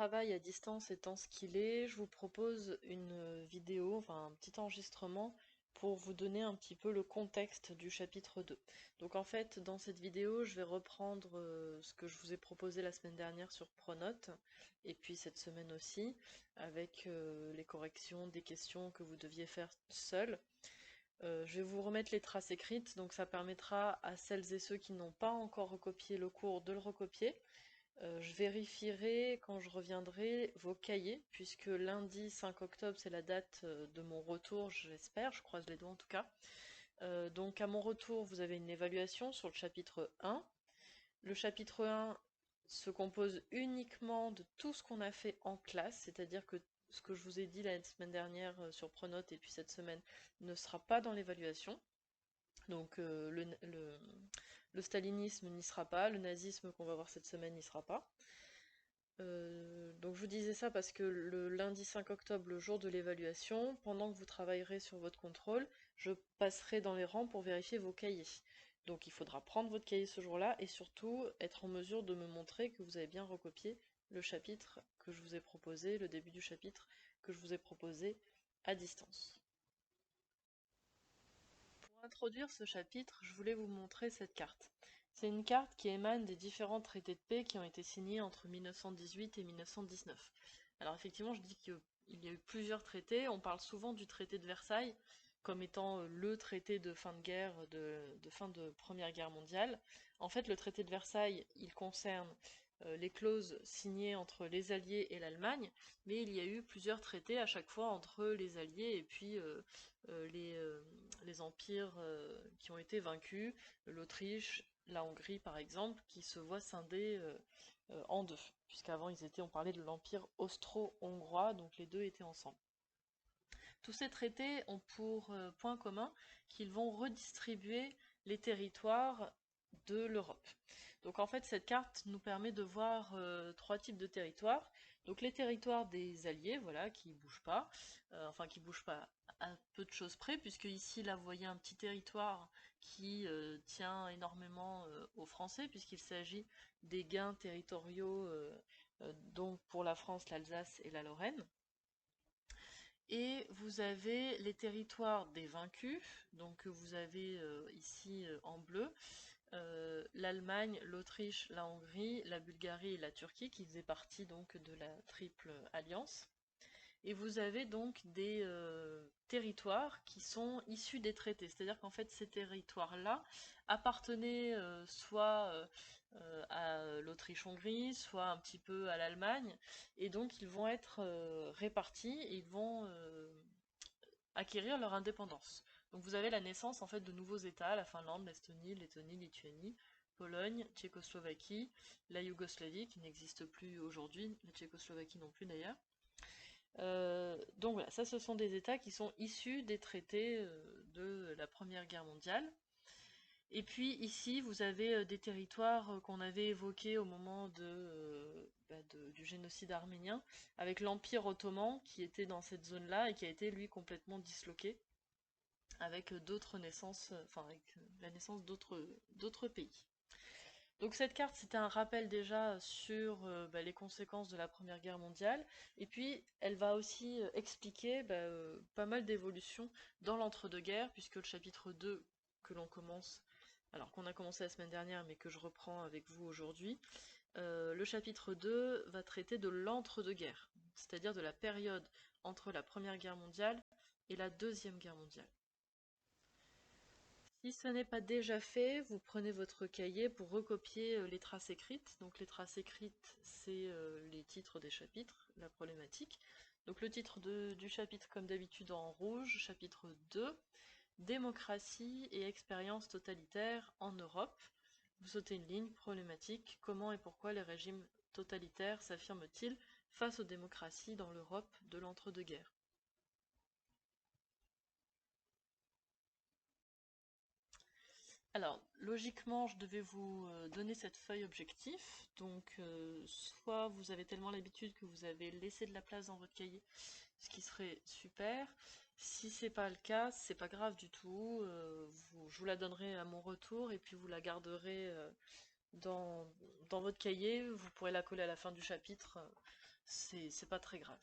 travail à distance étant ce qu'il est, je vous propose une vidéo, enfin un petit enregistrement pour vous donner un petit peu le contexte du chapitre 2. Donc en fait, dans cette vidéo, je vais reprendre ce que je vous ai proposé la semaine dernière sur Pronote, et puis cette semaine aussi, avec les corrections des questions que vous deviez faire seul. Je vais vous remettre les traces écrites, donc ça permettra à celles et ceux qui n'ont pas encore recopié le cours de le recopier. Je vérifierai quand je reviendrai vos cahiers, puisque lundi 5 octobre c'est la date de mon retour, j'espère, je croise les doigts en tout cas. Donc à mon retour, vous avez une évaluation sur le chapitre 1. Le chapitre 1 se compose uniquement de tout ce qu'on a fait en classe, c'est-à-dire que ce que je vous ai dit la semaine dernière sur Pronote et puis cette semaine ne sera pas dans l'évaluation. Donc le stalinisme n'y sera pas, le nazisme qu'on va voir cette semaine n'y sera pas. Donc je vous disais ça parce que le lundi 5 octobre, le jour de l'évaluation, pendant que vous travaillerez sur votre contrôle, je passerai dans les rangs pour vérifier vos cahiers. Donc il faudra prendre votre cahier ce jour-là et surtout être en mesure de me montrer que vous avez bien recopié le chapitre que je vous ai proposé, le début du chapitre que je vous ai proposé à distance. Pour introduire ce chapitre, je voulais vous montrer cette carte. C'est une carte qui émane des différents traités de paix qui ont été signés entre 1918 et 1919. Alors effectivement, je dis qu'il y a eu plusieurs traités, on parle souvent du traité de Versailles comme étant le traité de fin de guerre, de fin de Première Guerre mondiale. En fait, le traité de Versailles, il concerne les clauses signées entre les Alliés et l'Allemagne, mais il y a eu plusieurs traités à chaque fois entre les Alliés et puis euh, les, euh, les empires qui ont été vaincus, l'Autriche, la Hongrie par exemple, qui se voient scindés en deux, puisqu'avant on parlait de l'empire austro-hongrois, donc les deux étaient ensemble. Tous ces traités ont pour point commun qu'ils vont redistribuer les territoires de l'Europe. Donc en fait, cette carte nous permet de voir trois types de territoires. Donc les territoires des Alliés, voilà, qui bougent pas, enfin qui bougent pas à peu de choses près, puisque ici, là, vous voyez un petit territoire qui tient énormément aux Français, puisqu'il s'agit des gains territoriaux, donc pour la France, l'Alsace et la Lorraine. Et vous avez les territoires des vaincus, donc vous avez ici en bleu, l'Allemagne, l'Autriche, la Hongrie, la Bulgarie et la Turquie qui faisaient partie donc de la triple alliance. Et vous avez donc des territoires qui sont issus des traités, c'est-à-dire qu'en fait ces territoires-là appartenaient soit à l'Autriche-Hongrie, soit un petit peu à l'Allemagne, et donc ils vont être répartis et ils vont acquérir leur indépendance. Donc vous avez la naissance en fait de nouveaux États, la Finlande, l'Estonie, Lettonie, Lituanie, Pologne, Tchécoslovaquie, la Yougoslavie qui n'existe plus aujourd'hui, la Tchécoslovaquie non plus d'ailleurs. Donc voilà, ça ce sont des États qui sont issus des traités de la Première Guerre mondiale. Et puis ici, vous avez des territoires qu'on avait évoqués au moment du génocide arménien, avec l'Empire ottoman qui était dans cette zone-là et qui a été lui complètement disloqué, avec d'autres naissances, enfin avec la naissance d'autres pays. Donc cette carte, c'était un rappel déjà sur les conséquences de la Première Guerre mondiale, et puis elle va aussi expliquer pas mal d'évolutions dans l'entre-deux-guerres, puisque le chapitre 2 que l'on commence, alors qu'on a commencé la semaine dernière, mais que je reprends avec vous aujourd'hui, le chapitre 2 va traiter de l'entre-deux-guerres, c'est-à-dire de la période entre la Première Guerre mondiale et la Deuxième Guerre mondiale. Si ce n'est pas déjà fait, vous prenez votre cahier pour recopier les traces écrites. Donc les traces écrites, c'est les titres des chapitres, la problématique. Donc le titre du chapitre, comme d'habitude en rouge, chapitre 2, démocratie et expérience totalitaire en Europe. Vous sautez une ligne, problématique, comment et pourquoi les régimes totalitaires s'affirment-ils face aux démocraties dans l'Europe de l'entre-deux-guerres. Alors, logiquement, je devais vous donner cette feuille objectif. Donc, soit vous avez tellement l'habitude que vous avez laissé de la place dans votre cahier, ce qui serait super. Si c'est pas le cas, c'est pas grave du tout. Je vous la donnerai à mon retour et puis vous la garderez dans votre cahier. Vous pourrez la coller à la fin du chapitre. c'est pas très grave.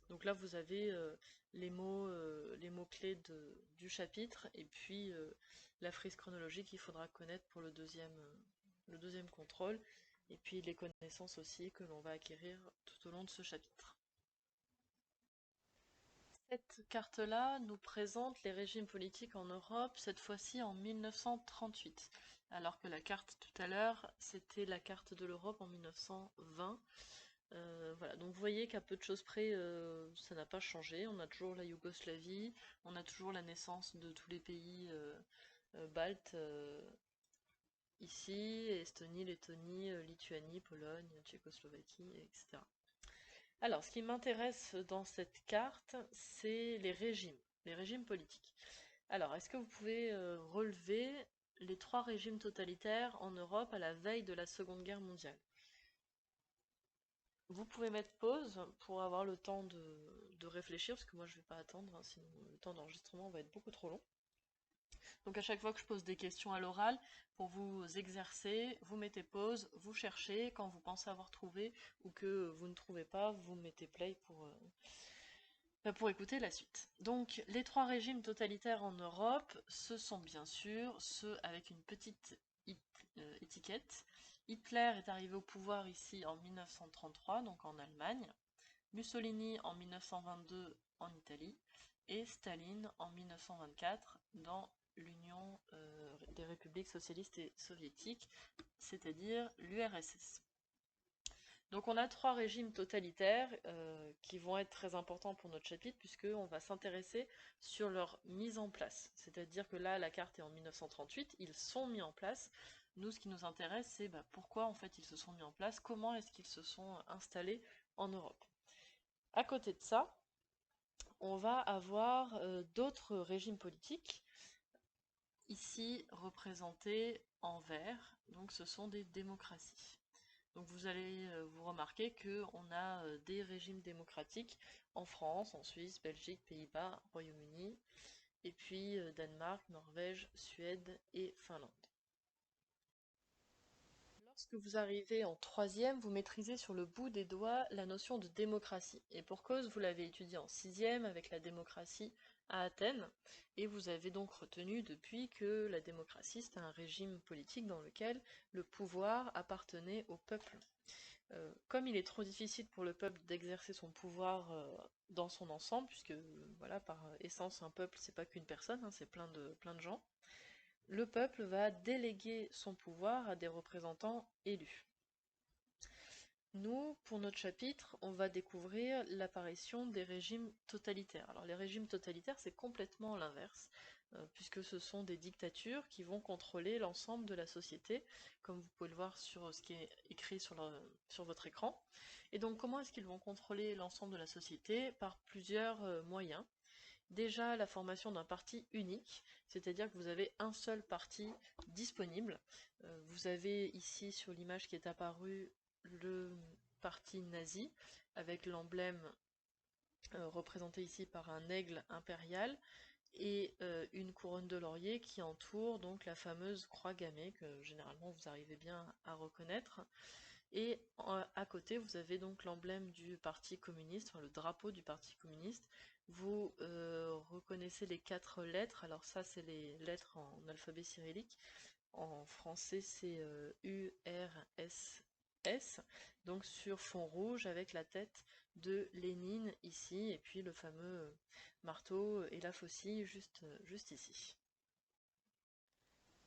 Donc là, vous avez les mots-clés du chapitre et puis la frise chronologique qu'il faudra connaître pour le deuxième contrôle, et puis les connaissances aussi que l'on va acquérir tout au long de ce chapitre. Cette carte-là nous présente les régimes politiques en Europe, cette fois-ci en 1938, alors que la carte tout à l'heure, c'était la carte de l'Europe en 1920. Voilà, donc vous voyez qu'à peu de choses près, ça n'a pas changé. On a toujours la Yougoslavie, on a toujours la naissance de tous les pays baltes ici, Estonie, Lettonie, Lituanie, Pologne, Tchécoslovaquie, etc. Alors, ce qui m'intéresse dans cette carte, c'est les régimes politiques. Alors, est-ce que vous pouvez relever les 3 régimes totalitaires en Europe à la veille de la Seconde Guerre mondiale? Vous pouvez mettre pause pour avoir le temps de réfléchir, parce que moi je vais pas attendre, hein, sinon le temps d'enregistrement va être beaucoup trop long. Donc à chaque fois que je pose des questions à l'oral, pour vous exercer, vous mettez pause, vous cherchez, quand vous pensez avoir trouvé ou que vous ne trouvez pas, vous mettez play pour écouter la suite. Donc les 3 régimes totalitaires en Europe, ce sont bien sûr ceux avec une petite étiquette. Hitler est arrivé au pouvoir ici en 1933, donc en Allemagne, Mussolini en 1922 en Italie, et Staline en 1924 dans l'Union des républiques socialistes et soviétiques, c'est-à-dire l'URSS. Donc on a 3 régimes totalitaires qui vont être très importants pour notre chapitre, puisqu'on va s'intéresser sur leur mise en place. C'est-à-dire que là, la carte est en 1938, ils sont mis en place. Nous, ce qui nous intéresse, c'est pourquoi en fait ils se sont mis en place, comment est-ce qu'ils se sont installés en Europe. À côté de ça, on va avoir d'autres régimes politiques, ici représentés en vert, donc ce sont des démocraties. Donc vous allez vous remarquer qu'on a des régimes démocratiques en France, en Suisse, Belgique, Pays-Bas, Royaume-Uni, et puis Danemark, Norvège, Suède et Finlande. Lorsque vous arrivez en troisième, vous maîtrisez sur le bout des doigts la notion de démocratie. Et pour cause, vous l'avez étudié en sixième avec la démocratie à Athènes, et vous avez donc retenu depuis que la démocratie, c'est un régime politique dans lequel le pouvoir appartenait au peuple. Comme il est trop difficile pour le peuple d'exercer son pouvoir dans son ensemble, puisque voilà, par essence, un peuple, c'est pas qu'une personne, hein, c'est plein de gens, le peuple va déléguer son pouvoir à des représentants élus. Nous, pour notre chapitre, on va découvrir l'apparition des régimes totalitaires. Alors les régimes totalitaires, c'est complètement l'inverse, puisque ce sont des dictatures qui vont contrôler l'ensemble de la société, comme vous pouvez le voir sur ce qui est écrit sur votre écran. Et donc comment est-ce qu'ils vont contrôler l'ensemble de la société? Par plusieurs moyens. Déjà la formation d'un parti unique, c'est-à-dire que vous avez un seul parti disponible. Vous avez ici sur l'image qui est apparue le parti nazi, avec l'emblème représenté ici par un aigle impérial, et une couronne de laurier qui entoure donc la fameuse croix gammée que généralement vous arrivez bien à reconnaître. Et à côté, vous avez donc l'emblème du Parti communiste, enfin le drapeau du Parti communiste. Vous reconnaissez les 4 lettres, alors ça c'est les lettres en alphabet cyrillique. En français c'est URSS, donc sur fond rouge avec la tête de Lénine ici, et puis le fameux marteau et la faucille juste ici.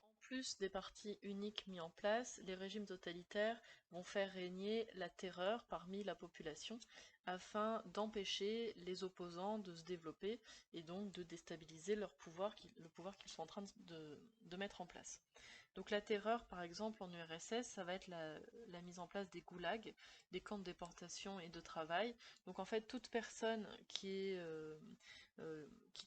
En plus des partis uniques mis en place, les régimes totalitaires vont faire régner la terreur parmi la population afin d'empêcher les opposants de se développer et donc de déstabiliser le pouvoir qu'ils sont en train de mettre en place. Donc la terreur, par exemple, en URSS, ça va être la mise en place des goulags, des camps de déportation et de travail. Donc en fait, toute personne qui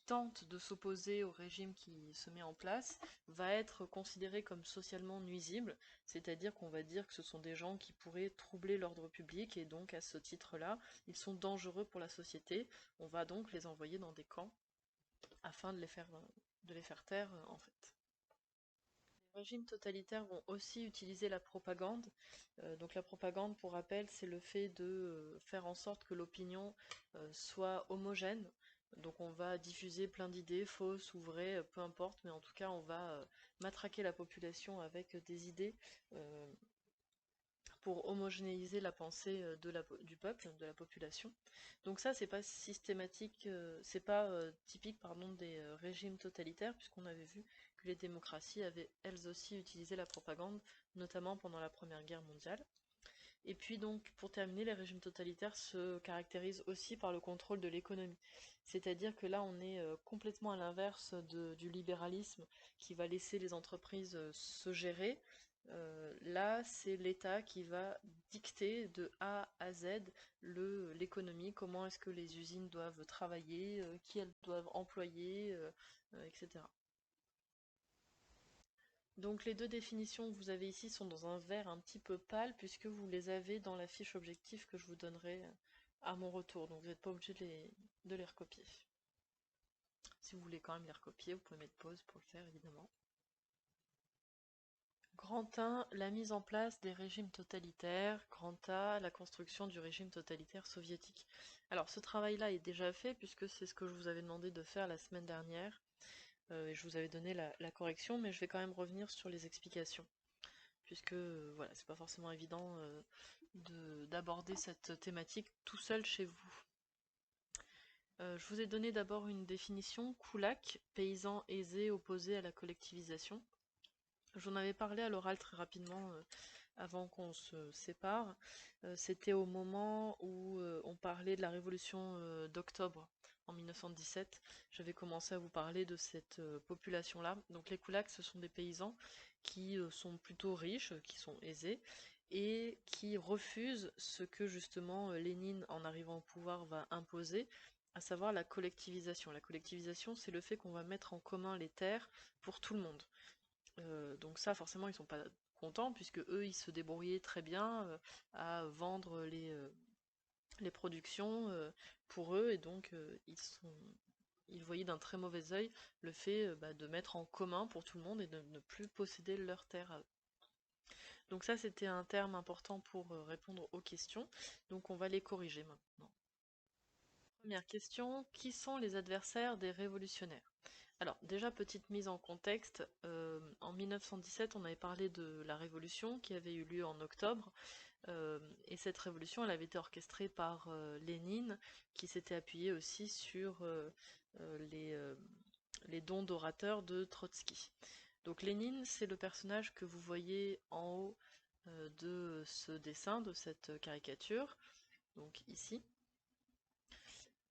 tente de s'opposer au régime qui se met en place va être considérée comme socialement nuisible, c'est-à-dire qu'on va dire que ce sont des gens qui pourraient troubler l'ordre public et donc à ce titre-là, ils sont dangereux pour la société. On va donc les envoyer dans des camps afin de les faire taire en fait. régimes totalitaires vont aussi utiliser la propagande. Donc la propagande, pour rappel, c'est le fait de faire en sorte que l'opinion soit homogène. Donc on va diffuser plein d'idées, fausses ou vraies, peu importe, mais en tout cas on va matraquer la population avec des idées pour homogénéiser la pensée du peuple, de la population. Donc ça, c'est pas systématique, c'est pas typique pardon, des régimes totalitaires, puisqu'on avait vu que les démocraties avaient elles aussi utilisé la propagande, notamment pendant la Première Guerre mondiale. Et puis donc, pour terminer, les régimes totalitaires se caractérisent aussi par le contrôle de l'économie. C'est-à-dire que là, on est complètement à l'inverse du libéralisme qui va laisser les entreprises se gérer. Là, c'est l'État qui va dicter de A à Z l'économie, comment est-ce que les usines doivent travailler, qui elles doivent employer, etc. Donc les deux définitions que vous avez ici sont dans un vert un petit peu pâle puisque vous les avez dans la fiche objectif que je vous donnerai à mon retour. Donc vous n'êtes pas obligé de les recopier. Si vous voulez quand même les recopier, vous pouvez mettre pause pour le faire évidemment. Grand 1, la mise en place des régimes totalitaires. Grand A, la construction du régime totalitaire soviétique. Alors ce travail-là est déjà fait puisque c'est ce que je vous avais demandé de faire la semaine dernière. Et je vous avais donné la correction, mais je vais quand même revenir sur les explications. Puisque voilà, c'est pas forcément évident d'aborder cette thématique tout seul chez vous. Je vous ai donné d'abord une définition, Koulak, paysan aisé opposé à la collectivisation. J'en avais parlé à l'oral très rapidement avant qu'on se sépare. C'était au moment où on parlait de la révolution d'octobre en 1917. J'avais commencé à vous parler de cette population-là. Donc les Koulaks, ce sont des paysans qui sont plutôt riches, qui sont aisés, et qui refusent ce que justement Lénine, en arrivant au pouvoir, va imposer, à savoir la collectivisation. La collectivisation, c'est le fait qu'on va mettre en commun les terres pour tout le monde. Donc ça, forcément, ils sont pas contents, puisque eux, ils se débrouillaient très bien à vendre les productions pour eux, et donc ils voyaient d'un très mauvais œil le fait de mettre en commun pour tout le monde et de ne plus posséder leurs terres à eux. Donc ça, c'était un terme important pour répondre aux questions, donc on va les corriger maintenant. Première question, qui sont les adversaires des révolutionnaires? Alors déjà, petite mise en contexte, en 1917 on avait parlé de la révolution qui avait eu lieu en octobre, et cette révolution elle avait été orchestrée par Lénine, qui s'était appuyé aussi sur les dons d'orateurs de Trotsky. Donc Lénine, c'est le personnage que vous voyez en haut de ce dessin, de cette caricature, donc ici.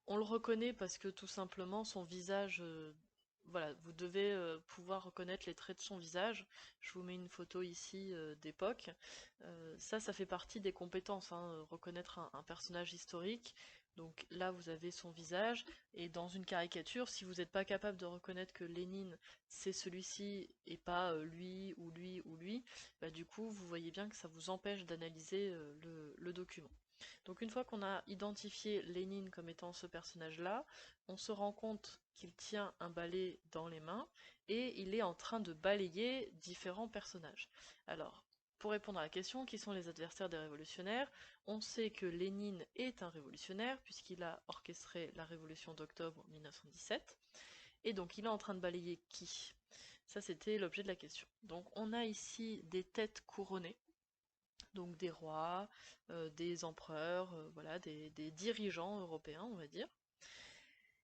On le reconnaît parce que tout simplement son visage, voilà, vous devez pouvoir reconnaître les traits de son visage. Je vous mets une photo ici d'époque. Ça fait partie des compétences, hein, reconnaître un personnage historique. Donc là, vous avez son visage, et dans une caricature, si vous n'êtes pas capable de reconnaître que Lénine, c'est celui-ci, et pas lui, ou lui, ou lui, bah, du coup, vous voyez bien que ça vous empêche d'analyser le document. Donc une fois qu'on a identifié Lénine comme étant ce personnage-là, on se rend compte qu'il tient un balai dans les mains et il est en train de balayer différents personnages. Alors, pour répondre à la question, qui sont les adversaires des révolutionnaires, on sait que Lénine est un révolutionnaire puisqu'il a orchestré la révolution d'octobre 1917. Et donc il est en train de balayer qui? Ça, c'était l'objet de la question. Donc on a ici des têtes couronnées, donc des rois, des empereurs, voilà, des dirigeants européens, on va dire.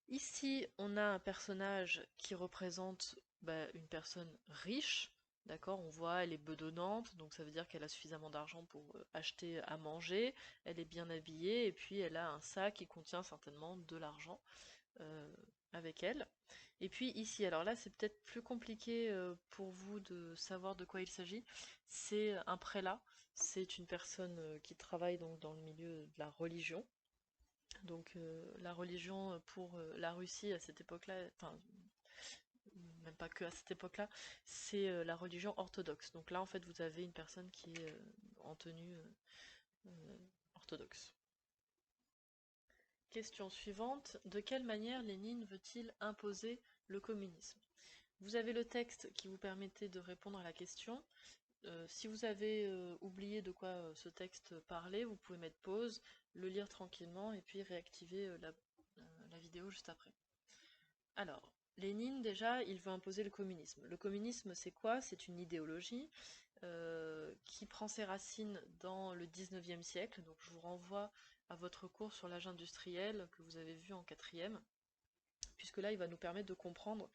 Ici, on a un personnage qui représente une personne riche, d'accord, on voit, elle est bedonnante, donc ça veut dire qu'elle a suffisamment d'argent pour acheter à manger, elle est bien habillée, et puis elle a un sac qui contient certainement de l'argent euh, avec elle. Et puis ici, alors là c'est peut-être plus compliqué pour vous de savoir de quoi il s'agit, c'est un prélat, c'est une personne qui travaille donc dans le milieu de la religion. Donc la religion pour la Russie à cette époque-là, enfin même pas que à cette époque-là, c'est la religion orthodoxe. Donc là en fait vous avez une personne qui est en tenue orthodoxe. Question suivante, de quelle manière Lénine veut-il imposer le communisme? Vous avez le texte qui vous permettait de répondre à la question. Si vous avez oublié de quoi ce texte parlait, vous pouvez mettre pause, le lire tranquillement et puis réactiver la vidéo juste après. Alors, Lénine, déjà, il veut imposer le communisme. Le communisme, c'est quoi? C'est une idéologie qui prend ses racines dans le 19e siècle. Donc, je vous renvoie à votre cours sur l'âge industriel que vous avez vu en 4e, puisque là, il va nous permettre de comprendre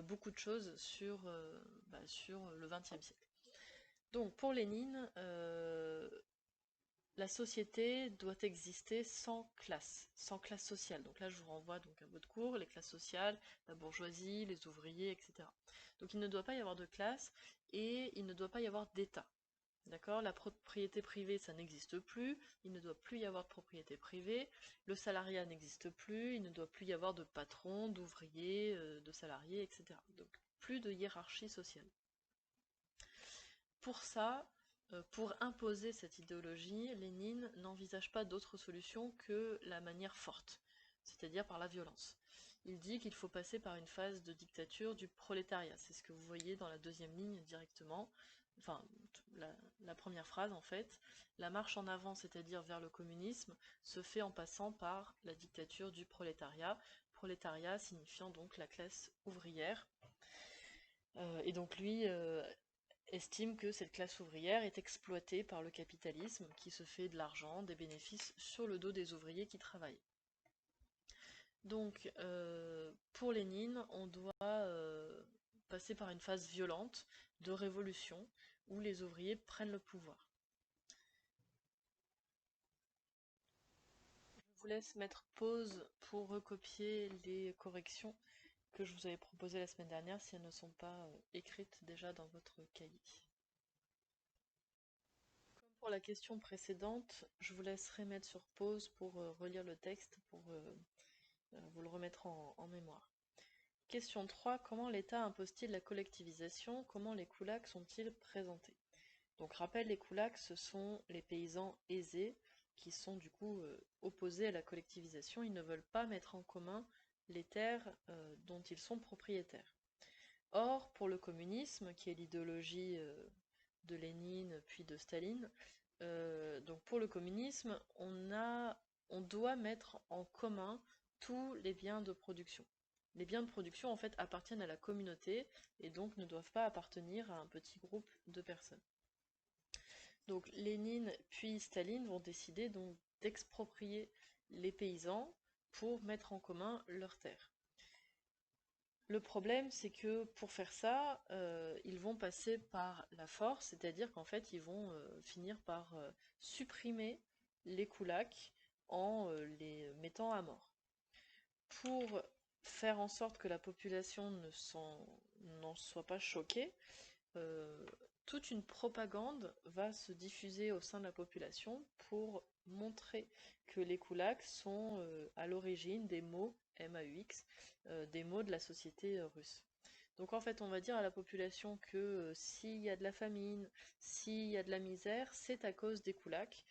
beaucoup de choses sur le 20e siècle. Donc, pour Lénine, la société doit exister sans classe sociale. Donc là, je vous renvoie donc à votre cours, les classes sociales, la bourgeoisie, les ouvriers, etc. Donc il ne doit pas y avoir de classe et il ne doit pas y avoir d'État. D'accord? La propriété privée, ça n'existe plus, il ne doit plus y avoir de propriété privée, le salariat n'existe plus, il ne doit plus y avoir de patron, d'ouvriers, de salariés, etc. Donc plus de hiérarchie sociale. Pour ça, pour imposer cette idéologie, Lénine n'envisage pas d'autre solution que la manière forte, c'est-à-dire par la violence. Il dit qu'il faut passer par une phase de dictature du prolétariat. C'est ce que vous voyez dans la deuxième ligne directement, enfin la première phrase en fait. La marche en avant, c'est-à-dire vers le communisme, se fait en passant par la dictature du prolétariat. Prolétariat signifiant donc la classe ouvrière. Et donc lui estime que cette classe ouvrière est exploitée par le capitalisme qui se fait de l'argent, des bénéfices sur le dos des ouvriers qui travaillent. Donc pour Lénine, on doit passer par une phase violente de révolution où les ouvriers prennent le pouvoir. Je vous laisse mettre pause pour recopier les corrections que je vous avais proposées la semaine dernière si elles ne sont pas écrites déjà dans votre cahier. Pour la question précédente, je vous laisserai mettre sur pause pour relire le texte, pour vous le remettre en mémoire. Question 3. Comment l'État impose-t-il la collectivisation? Comment les koulaks sont-ils présentés? Donc rappel, les koulaks, ce sont les paysans aisés qui sont du coup opposés à la collectivisation. Ils ne veulent pas mettre en commun les terres dont ils sont propriétaires. Or, pour le communisme, qui est l'idéologie de Lénine puis de Staline, donc pour le communisme, on doit mettre en commun tous les biens de production. Les biens de production en fait appartiennent à la communauté et donc ne doivent pas appartenir à un petit groupe de personnes. Donc Lénine puis Staline vont décider donc d'exproprier les paysans pour mettre en commun leurs terres. Le problème, c'est que pour faire ça, ils vont passer par la force, c'est-à-dire qu'en fait, ils vont finir par supprimer les koulaks en les mettant à mort. Pour faire en sorte que la population n'en soit pas choquée, toute une propagande va se diffuser au sein de la population pour montrer que les koulaks sont à l'origine des mots MAUX, des mots de la société russe. Donc en fait, on va dire à la population que s'il y a de la famine, s'il y a de la misère, c'est à cause des koulaks.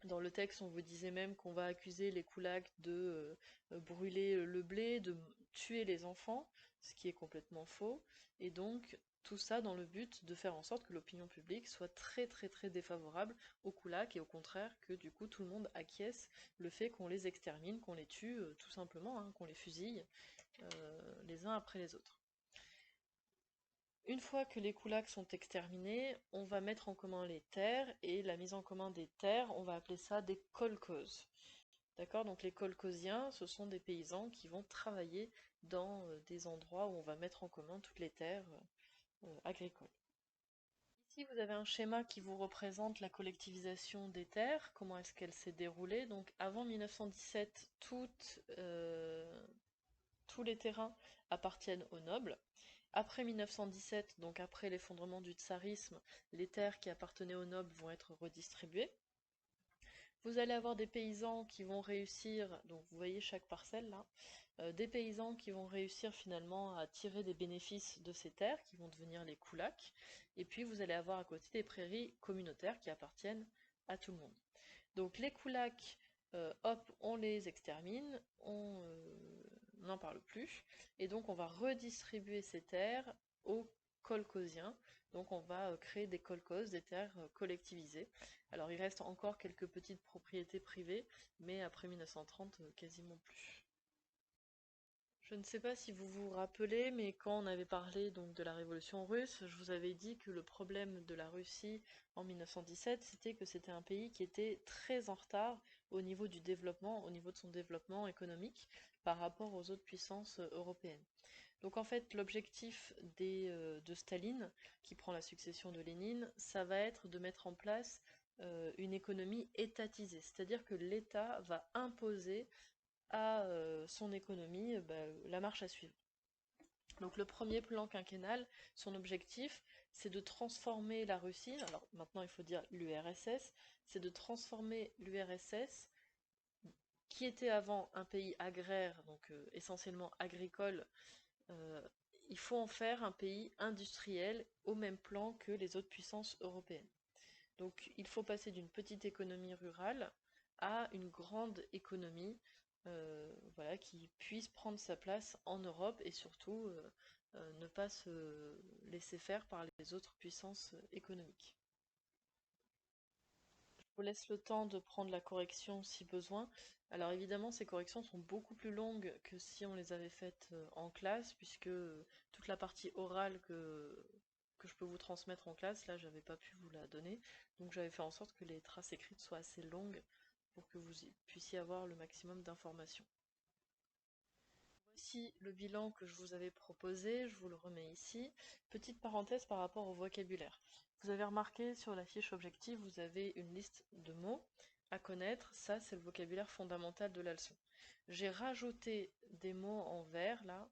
Dans le texte, on vous disait même qu'on va accuser les koulaks de brûler le blé, de tuer les enfants, ce qui est complètement faux. Et donc, tout ça dans le but de faire en sorte que l'opinion publique soit très très très défavorable aux koulaks et au contraire que du coup tout le monde acquiesce le fait qu'on les extermine, qu'on les tue tout simplement, hein, qu'on les fusille les uns après les autres. Une fois que les koulaks sont exterminés, on va mettre en commun les terres, et la mise en commun des terres, on va appeler ça des kolkhozes. D'accord? Donc les kolkhoziens, ce sont des paysans qui vont travailler dans des endroits où on va mettre en commun toutes les terres agricoles. Ici, vous avez un schéma qui vous représente la collectivisation des terres, comment est-ce qu'elle s'est déroulée. Donc avant 1917, tous les terrains appartiennent aux nobles. Après 1917, donc après l'effondrement du tsarisme, les terres qui appartenaient aux nobles vont être redistribuées. Vous allez avoir des paysans qui vont réussir, donc vous voyez chaque parcelle là, des paysans qui vont réussir finalement à tirer des bénéfices de ces terres, qui vont devenir les koulaks, et puis vous allez avoir à côté des prairies communautaires qui appartiennent à tout le monde. Donc les koulaks, hop, on les extermine, on n'en parle plus, et donc on va redistribuer ces terres aux kolkhosiens, donc on va créer des kolkhozes, des terres collectivisées. Alors il reste encore quelques petites propriétés privées, mais après 1930, quasiment plus. Je ne sais pas si vous vous rappelez, mais quand on avait parlé donc de la révolution russe, je vous avais dit que le problème de la Russie en 1917, c'était que c'était un pays qui était très en retard au niveau du développement, au niveau de son développement économique, par rapport aux autres puissances européennes. Donc en fait, l'objectif de Staline, qui prend la succession de Lénine, ça va être de mettre en place une économie étatisée, c'est-à-dire que l'État va imposer à son économie la marche à suivre. Donc le premier plan quinquennal, son objectif, c'est de transformer la Russie, alors maintenant il faut dire l'URSS, c'est de transformer l'URSS, qui était avant un pays agraire, donc essentiellement agricole, euh, il faut en faire un pays industriel au même plan que les autres puissances européennes. Donc il faut passer d'une petite économie rurale à une grande économie voilà, qui puisse prendre sa place en Europe et surtout ne pas se laisser faire par les autres puissances économiques. Je vous laisse le temps de prendre la correction si besoin. Alors évidemment, ces corrections sont beaucoup plus longues que si on les avait faites en classe, puisque toute la partie orale que je peux vous transmettre en classe, là j'avais pas pu vous la donner, donc j'avais fait en sorte que les traces écrites soient assez longues pour que vous puissiez avoir le maximum d'informations. Voici le bilan que je vous avais proposé, je vous le remets ici. Petite parenthèse par rapport au vocabulaire. Vous avez remarqué sur la fiche objective, vous avez une liste de mots à connaître, ça c'est le vocabulaire fondamental de la leçon. J'ai rajouté des mots en vert là,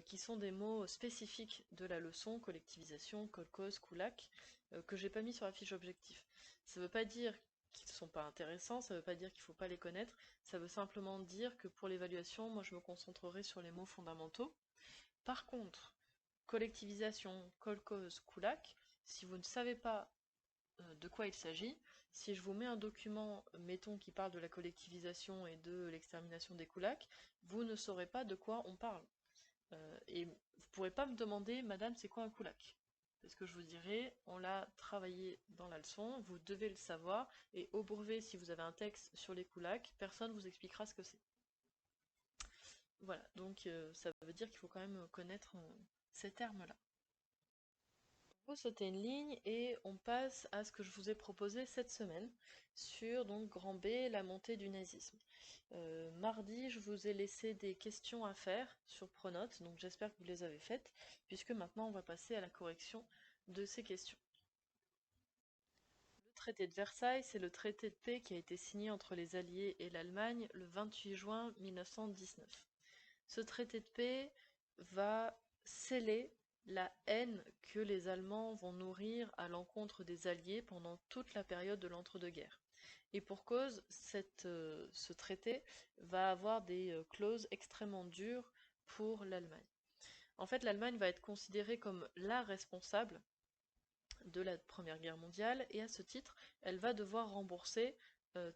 qui sont des mots spécifiques de la leçon, collectivisation, kolkhoz, kulak, que j'ai pas mis sur la fiche objective. Ça veut pas dire qu'ils ne sont pas intéressants, ça veut pas dire qu'il faut pas les connaître, ça veut simplement dire que pour l'évaluation, moi je me concentrerai sur les mots fondamentaux. Par contre, collectivisation, kolkhoz, kulak, si vous ne savez pas de quoi il s'agit, si je vous mets un document, mettons, qui parle de la collectivisation et de l'extermination des kulaks, vous ne saurez pas de quoi on parle. Et vous ne pourrez pas me demander, madame, c'est quoi un kulak? Parce que je vous dirai, on l'a travaillé dans la leçon, vous devez le savoir, et au brevet, si vous avez un texte sur les kulaks, personne ne vous expliquera ce que c'est. Voilà, donc ça veut dire qu'il faut quand même connaître ces termes-là. Vous sautez une ligne et on passe à ce que je vous ai proposé cette semaine sur donc grand B, la montée du nazisme. Mardi, je vous ai laissé des questions à faire sur Pronote, donc j'espère que vous les avez faites, puisque maintenant on va passer à la correction de ces questions. Le traité de Versailles, c'est le traité de paix qui a été signé entre les Alliés et l'Allemagne le 28 juin 1919. Ce traité de paix va sceller la haine que les Allemands vont nourrir à l'encontre des Alliés pendant toute la période de l'entre-deux-guerres. Et pour cause, ce traité va avoir des clauses extrêmement dures pour l'Allemagne. En fait, l'Allemagne va être considérée comme la responsable de la Première Guerre mondiale, et à ce titre, elle va devoir rembourser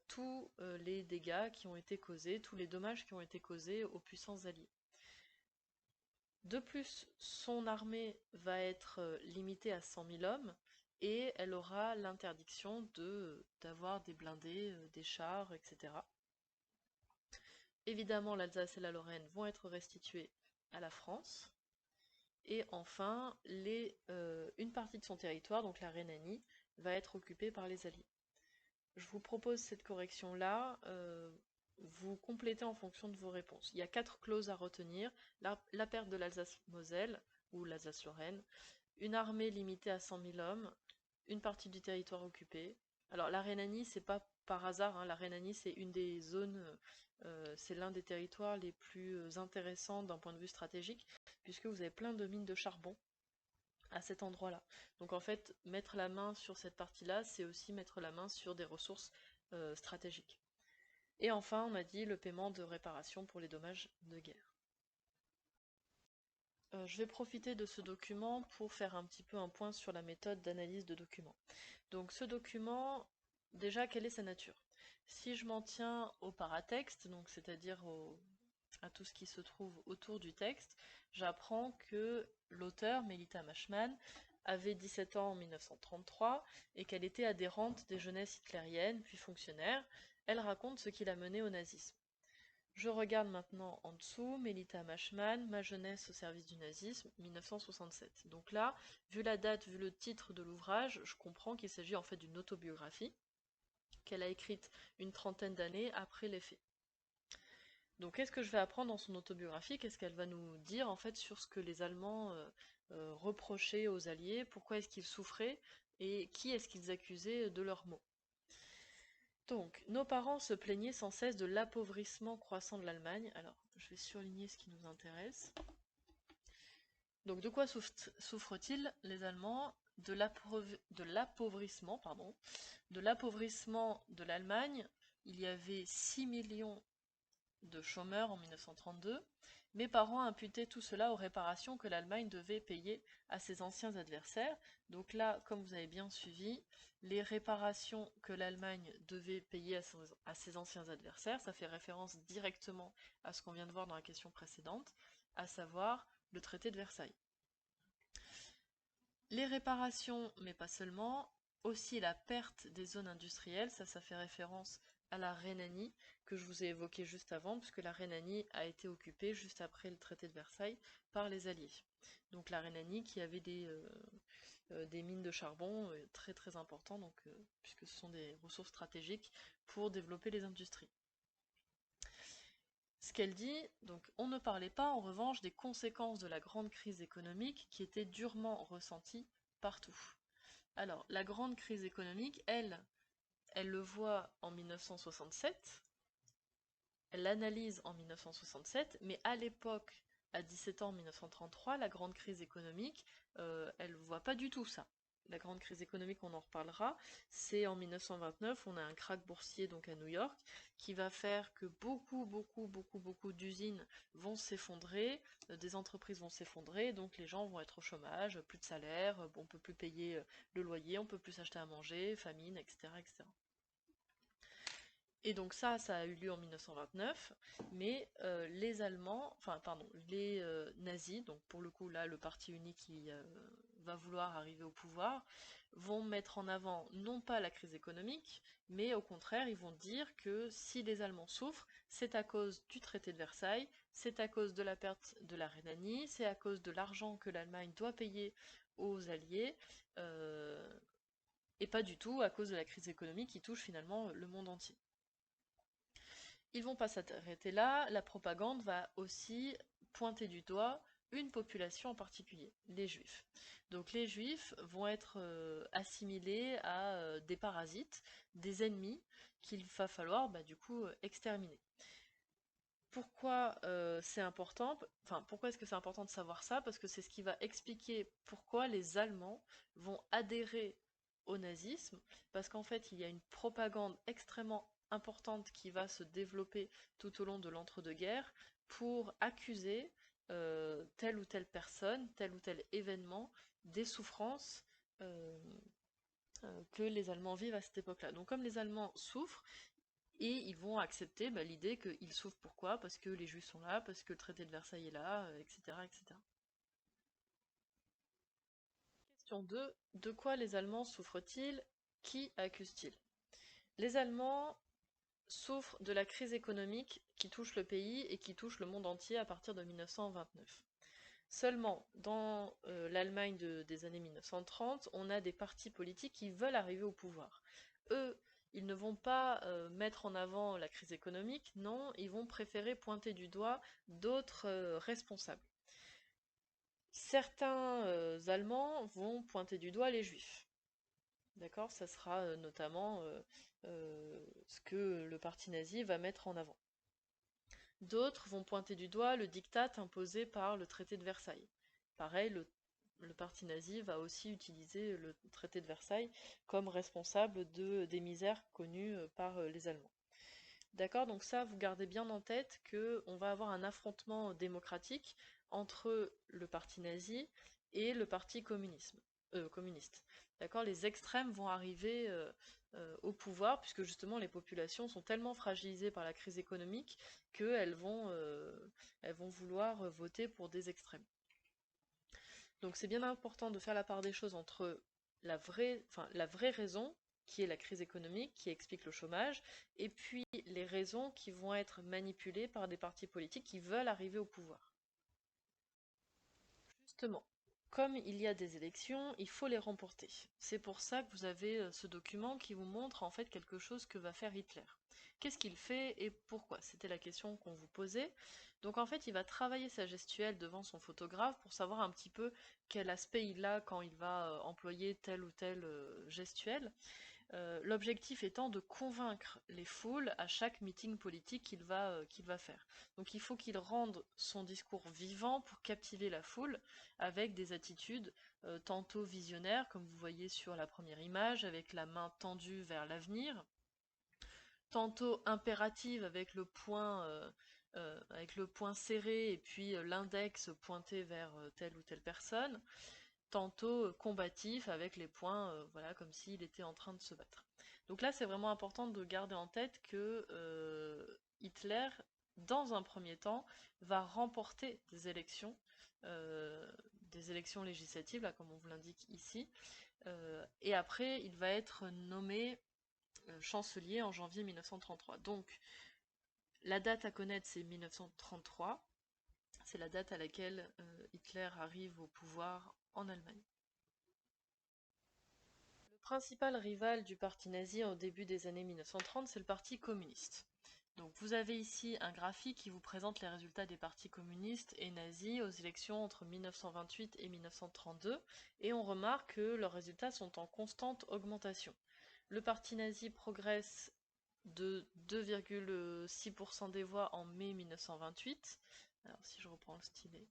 tous les dégâts qui ont été causés, tous les dommages qui ont été causés aux puissances alliées. De plus, son armée va être limitée à 100 000 hommes et elle aura l'interdiction d'avoir des blindés, des chars, etc. Évidemment, l'Alsace et la Lorraine vont être restituées à la France. Et enfin, une partie de son territoire, donc la Rhénanie, va être occupée par les Alliés. Je vous propose cette correction-là, vous complétez en fonction de vos réponses. Il y a 4 clauses à retenir. La perte de l'Alsace-Moselle, ou l'Alsace-Lorraine, une armée limitée à 100 000 hommes, une partie du territoire occupé. Alors la Rhénanie, c'est pas par hasard, hein, la Rhénanie c'est une des zones, c'est l'un des territoires les plus intéressants d'un point de vue stratégique, puisque vous avez plein de mines de charbon à cet endroit-là. Donc en fait, mettre la main sur cette partie-là, c'est aussi mettre la main sur des ressources stratégiques. Et enfin, on a dit le paiement de réparation pour les dommages de guerre. Je vais profiter de ce document pour faire un petit peu un point sur la méthode d'analyse de documents. Donc ce document, déjà, quelle est sa nature? Si je m'en tiens au paratexte, donc c'est-à-dire à tout ce qui se trouve autour du texte, j'apprends que l'auteur, Melita Mashman, avait 17 ans en 1933 et qu'elle était adhérente des jeunesses hitlériennes, puis fonctionnaire. Elle raconte ce qui l'a menée au nazisme. Je regarde maintenant en dessous, Melita Mashman, Ma jeunesse au service du nazisme, 1967. Donc là, vu la date, vu le titre de l'ouvrage, je comprends qu'il s'agit en fait d'une autobiographie qu'elle a écrite une trentaine d'années après les faits. Donc qu'est-ce que je vais apprendre dans son autobiographie? Qu'est-ce qu'elle va nous dire en fait sur ce que les Allemands reprochaient aux Alliés? Pourquoi est-ce qu'ils souffraient? Et qui est-ce qu'ils accusaient de leurs maux? Donc, nos parents se plaignaient sans cesse de l'appauvrissement croissant de l'Allemagne. Alors, je vais surligner ce qui nous intéresse. Donc, de quoi souffrent-ils, les Allemands? De l'appauvrissement, de l'appauvrissement de l'Allemagne. Il y avait 6 millions de chômeurs en 1932. Mes parents imputaient tout cela aux réparations que l'Allemagne devait payer à ses anciens adversaires. Donc là, comme vous avez bien suivi, les réparations que l'Allemagne devait payer à ses anciens adversaires, ça fait référence directement à ce qu'on vient de voir dans la question précédente, à savoir le traité de Versailles. Les réparations, mais pas seulement, aussi la perte des zones industrielles, ça fait référence à la Rhénanie, que je vous ai évoquée juste avant, puisque la Rhénanie a été occupée juste après le traité de Versailles par les Alliés. Donc la Rhénanie qui avait des mines de charbon très très importantes, puisque ce sont des ressources stratégiques pour développer les industries. Ce qu'elle dit, donc on ne parlait pas en revanche des conséquences de la grande crise économique qui était durement ressentie partout. Alors, la grande crise économique, elle le voit en 1967, elle l'analyse en 1967, mais à l'époque, à 17 ans en 1933, la grande crise économique, elle ne voit pas du tout ça. La grande crise économique, on en reparlera, c'est en 1929, on a un krach boursier donc à New York, qui va faire que beaucoup d'usines vont s'effondrer, des entreprises vont s'effondrer, donc les gens vont être au chômage, plus de salaire, on peut plus payer le loyer, on peut plus s'acheter à manger, famine, etc., etc. Et donc ça a eu lieu en 1929, mais les Allemands, les nazis, donc pour le coup là le parti unique qui va vouloir arriver au pouvoir, vont mettre en avant non pas la crise économique, mais au contraire ils vont dire que si les Allemands souffrent, c'est à cause du traité de Versailles, c'est à cause de la perte de la Rhénanie, c'est à cause de l'argent que l'Allemagne doit payer aux Alliés, et pas du tout à cause de la crise économique qui touche finalement le monde entier. Ils vont pas s'arrêter là, la propagande va aussi pointer du doigt une population en particulier, les juifs. Donc les juifs vont être assimilés à des parasites, des ennemis qu'il va falloir du coup exterminer. Pourquoi c'est important? Pourquoi est-ce que c'est important de savoir ça? Parce que c'est ce qui va expliquer pourquoi les Allemands vont adhérer au nazisme, parce qu'en fait il y a une propagande extrêmement importante qui va se développer tout au long de l'entre-deux-guerres pour accuser telle ou telle personne, tel ou tel événement des souffrances euh, que les Allemands vivent à cette époque-là. Donc comme les Allemands souffrent, et ils vont accepter l'idée qu'ils souffrent pourquoi? Parce que les Juifs sont là, parce que le traité de Versailles est là, etc., etc. Question 2. De quoi les Allemands souffrent-ils? Qui accusent-ils? Les Allemands souffrent de la crise économique qui touche le pays et qui touche le monde entier à partir de 1929. Seulement, dans l'Allemagne des années 1930, on a des partis politiques qui veulent arriver au pouvoir. Eux, ils ne vont pas mettre en avant la crise économique, non, ils vont préférer pointer du doigt d'autres responsables. Certains Allemands vont pointer du doigt les Juifs. D'accord? Ça sera notamment ce que le parti nazi va mettre en avant. D'autres vont pointer du doigt le diktat imposé par le traité de Versailles. Pareil, le parti nazi va aussi utiliser le traité de Versailles comme responsable des misères connues par les Allemands. D'accord, donc ça, vous gardez bien en tête qu'on va avoir un affrontement démocratique entre le parti nazi et le parti communisme. communistes. D'accord? Les extrêmes vont arriver au pouvoir, puisque justement les populations sont tellement fragilisées par la crise économique elles vont vouloir voter pour des extrêmes. Donc c'est bien important de faire la part des choses entre la vraie raison, qui est la crise économique, qui explique le chômage, et puis les raisons qui vont être manipulées par des partis politiques qui veulent arriver au pouvoir. Justement, comme il y a des élections, il faut les remporter. C'est pour ça que vous avez ce document qui vous montre en fait quelque chose que va faire Hitler. Qu'est-ce qu'il fait et pourquoi? C'était la question qu'on vous posait. Donc en fait, il va travailler sa gestuelle devant son photographe pour savoir un petit peu quel aspect il a quand il va employer telle ou telle gestuelle. L'objectif étant de convaincre les foules à chaque meeting politique qu'il va faire. Donc il faut qu'il rende son discours vivant pour captiver la foule avec des attitudes tantôt visionnaires, comme vous voyez sur la première image, avec la main tendue vers l'avenir, tantôt impératives avec le poing serré et puis l'index pointé vers telle ou telle personne, tantôt combatif avec les poings, voilà, comme s'il était en train de se battre. Donc là, c'est vraiment important de garder en tête que Hitler, dans un premier temps, va remporter des élections législatives, là, comme on vous l'indique ici, et après, il va être nommé chancelier en janvier 1933. Donc, la date à connaître, c'est 1933. C'est la date à laquelle Hitler arrive au pouvoir en Allemagne. Le principal rival du parti nazi au début des années 1930, c'est le parti communiste. Donc vous avez ici un graphique qui vous présente les résultats des partis communistes et nazis aux élections entre 1928 et 1932, et on remarque que leurs résultats sont en constante augmentation. Le parti nazi progresse de 2,6% des voix en mai 1928. Alors si je reprends le stylet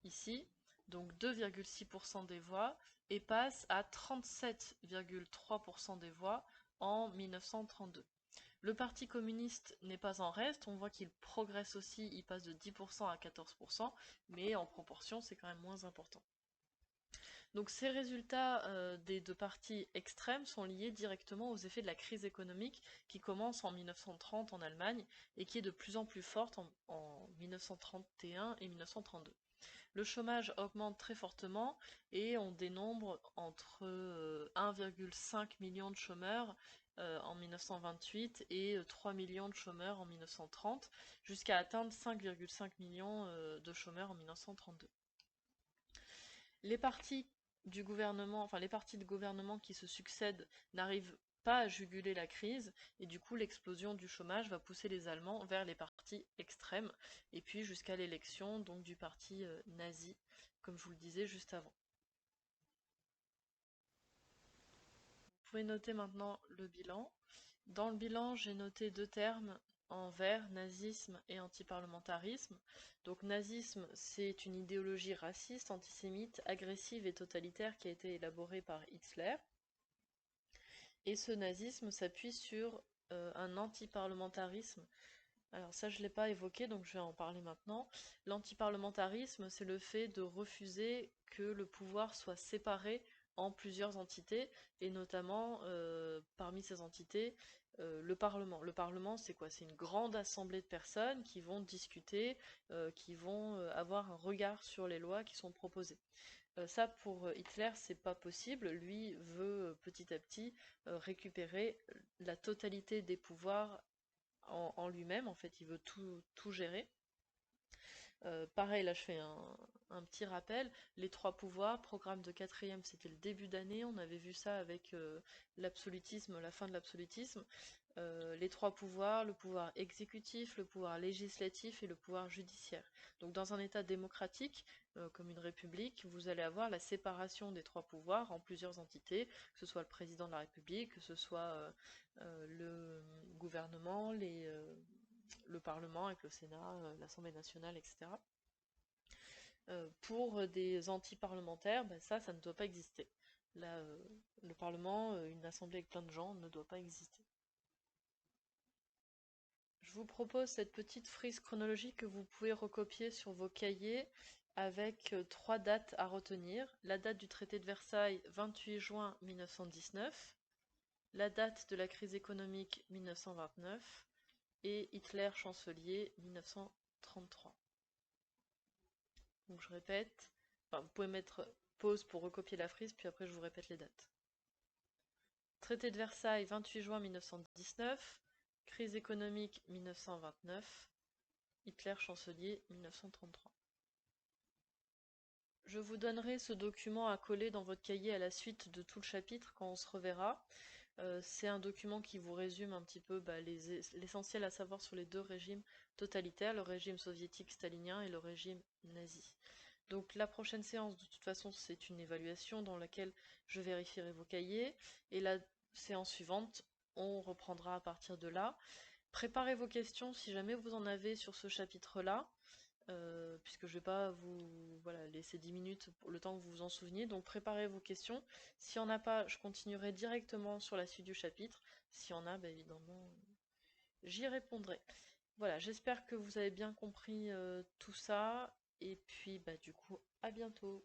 ici, donc 2,6% des voix, et passe à 37,3% des voix en 1932. Le Parti communiste n'est pas en reste, on voit qu'il progresse aussi, il passe de 10% à 14%, mais en proportion c'est quand même moins important. Donc ces résultats des deux partis extrêmes sont liés directement aux effets de la crise économique qui commence en 1930 en Allemagne et qui est de plus en plus forte en 1931 et 1932. Le chômage augmente très fortement et on dénombre entre 1,5 million de chômeurs en 1928 et 3 millions de chômeurs en 1930, jusqu'à atteindre 5,5 millions de chômeurs en 1932. Les partis du gouvernement, enfin les partis de gouvernement qui se succèdent n'arrivent pas à juguler la crise, et du coup l'explosion du chômage va pousser les Allemands vers les partis extrêmes, et puis jusqu'à l'élection donc du parti nazi, comme je vous le disais juste avant. Vous pouvez noter maintenant le bilan. Dans le bilan, j'ai noté deux termes en vert, nazisme et antiparlementarisme. Donc nazisme, c'est une idéologie raciste, antisémite, agressive et totalitaire qui a été élaborée par Hitler. Et ce nazisme s'appuie sur un antiparlementarisme. Alors ça, je ne l'ai pas évoqué, donc je vais en parler maintenant. L'antiparlementarisme, c'est le fait de refuser que le pouvoir soit séparé en plusieurs entités, et notamment parmi ces entités, le Parlement. Le Parlement, c'est quoi? C'est une grande assemblée de personnes qui vont discuter, qui vont avoir un regard sur les lois qui sont proposées. Ça, pour Hitler, c'est pas possible. Lui veut petit à petit récupérer la totalité des pouvoirs en lui-même. En fait, il veut tout gérer. Pareil, là je fais un petit rappel. Les trois pouvoirs, programme de quatrième, c'était le début d'année. On avait vu ça avec l'absolutisme, la fin de l'absolutisme. Les trois pouvoirs, le pouvoir exécutif, le pouvoir législatif et le pouvoir judiciaire. Donc dans un État démocratique, comme une république, vous allez avoir la séparation des trois pouvoirs en plusieurs entités, que ce soit le président de la République, que ce soit le gouvernement, le Parlement avec le Sénat, l'Assemblée nationale, etc. Pour des anti-parlementaires, ben ça ne doit pas exister. Là, le Parlement, une assemblée avec plein de gens, ne doit pas exister. Je vous propose cette petite frise chronologique que vous pouvez recopier sur vos cahiers avec trois dates à retenir. La date du traité de Versailles, 28 juin 1919, la date de la crise économique 1929 et Hitler chancelier 1933. Donc je répète, enfin, vous pouvez mettre pause pour recopier la frise, puis après je vous répète les dates. Traité de Versailles, 28 juin 1919, crise économique 1929, Hitler chancelier 1933. Je vous donnerai ce document à coller dans votre cahier à la suite de tout le chapitre quand on se reverra. C'est un document qui vous résume un petit peu l'essentiel à savoir sur les deux régimes totalitaires, le régime soviétique stalinien et le régime nazi. Donc la prochaine séance, de toute façon, c'est une évaluation dans laquelle je vérifierai vos cahiers. Et la séance suivante, on reprendra à partir de là. Préparez vos questions si jamais vous en avez sur ce chapitre-là. Puisque je ne vais pas vous laisser 10 minutes pour le temps que vous vous en souveniez. Donc préparez vos questions. S'il n'y en a pas, je continuerai directement sur la suite du chapitre. S'il y en a, évidemment, j'y répondrai. Voilà, j'espère que vous avez bien compris tout ça. Et puis, du coup, à bientôt.